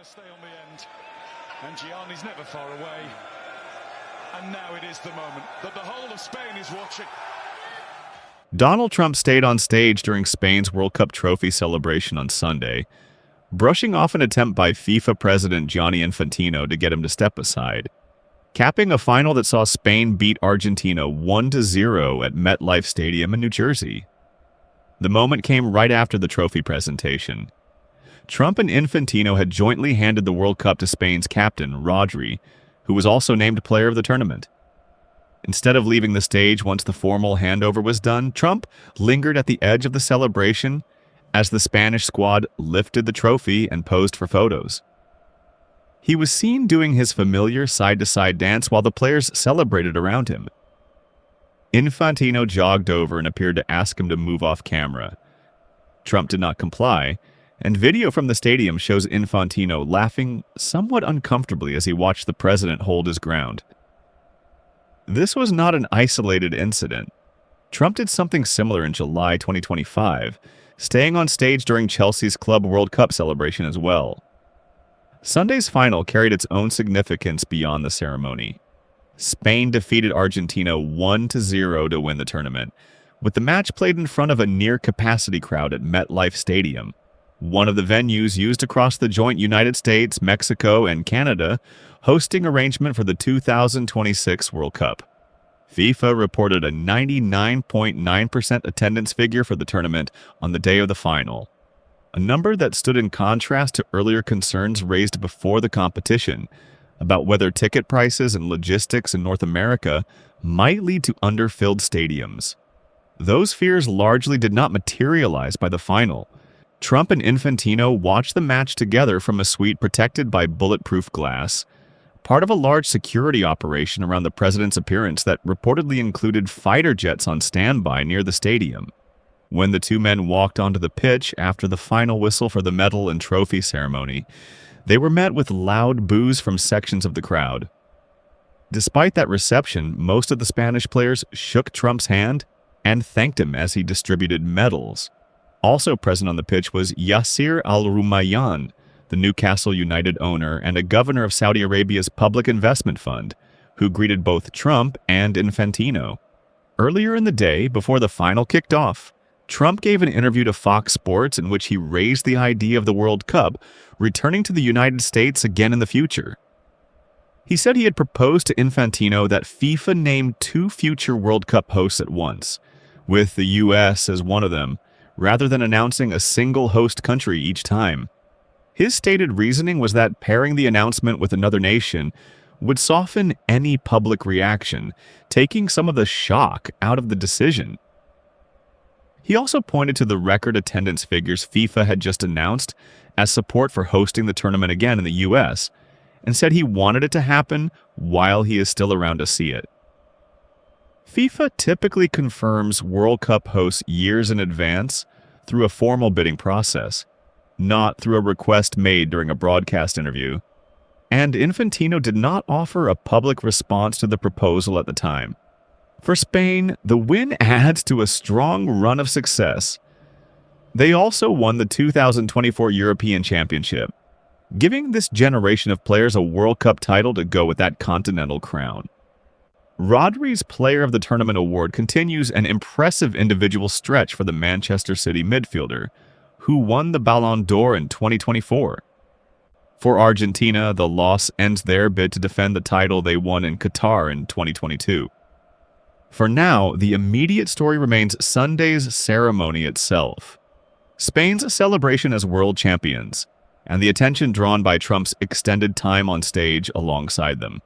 to stay on the end, and Gianni's never far away. And now it is the moment that the whole of Spain is watching. Donald Trump stayed on stage during Spain's World Cup trophy celebration on Sunday, brushing off an attempt by FIFA president Gianni Infantino to get him to step aside, capping a final that saw Spain beat Argentina 1-0 at MetLife Stadium in New Jersey. The moment came right after the trophy presentation. Trump and Infantino had jointly handed the World Cup to Spain's captain, Rodri, who was also named player of the tournament. Instead of leaving the stage once the formal handover was done, Trump lingered at the edge of the celebration as the Spanish squad lifted the trophy and posed for photos. He was seen doing his familiar side-to-side dance while the players celebrated around him. Infantino jogged over and appeared to ask him to move off camera. Trump did not comply, and video from the stadium shows Infantino laughing somewhat uncomfortably as he watched the president hold his ground. This was not an isolated incident. Trump did something similar in July 2025, staying on stage during Chelsea's Club World Cup celebration as well. Sunday's final carried its own significance beyond the ceremony. Spain defeated Argentina 1-0 to win the tournament, with the match played in front of a near-capacity crowd at MetLife Stadium, one of the venues used across the joint United States, Mexico, and Canada hosting arrangement for the 2026 World Cup. FIFA reported a 99.9% attendance figure for the tournament on the day of the final, a number that stood in contrast to earlier concerns raised before the competition about whether ticket prices and logistics in North America might lead to underfilled stadiums. Those fears largely did not materialize by the final. Trump and Infantino watched the match together from a suite protected by bulletproof glass, part of a large security operation around the president's appearance that reportedly included fighter jets on standby near the stadium. When the two men walked onto the pitch after the final whistle for the medal and trophy ceremony, they were met with loud boos from sections of the crowd. Despite that reception, most of the Spanish players shook Trump's hand and thanked him as he distributed medals. Also present on the pitch was Yasser Al-Rumayyan, the Newcastle United owner and a governor of Saudi Arabia's public investment fund, who greeted both Trump and Infantino. Earlier in the day, before the final kicked off, Trump gave an interview to Fox Sports in which he raised the idea of the World Cup returning to the United States again in the future. He said he had proposed to Infantino that FIFA name 2 future World Cup hosts at once, with the U.S. as one of them, rather than announcing a single host country each time. His stated reasoning was that pairing the announcement with another nation would soften any public reaction, taking some of the shock out of the decision. He also pointed to the record attendance figures FIFA had just announced as support for hosting the tournament again in the U.S., and said he wanted it to happen while he is still around to see it. FIFA typically confirms World Cup hosts years in advance through a formal bidding process, not through a request made during a broadcast interview, and Infantino did not offer a public response to the proposal at the time. For Spain, the win adds to a strong run of success. They also won the 2024 European Championship, giving this generation of players a World Cup title to go with that continental crown. Rodri's Player of the Tournament award continues an impressive individual stretch for the Manchester City midfielder, who won the Ballon d'Or in 2024. For Argentina, the loss ends their bid to defend the title they won in Qatar in 2022. For now, the immediate story remains Sunday's ceremony itself. Spain's celebration as world champions, and the attention drawn by Trump's extended time on stage alongside them.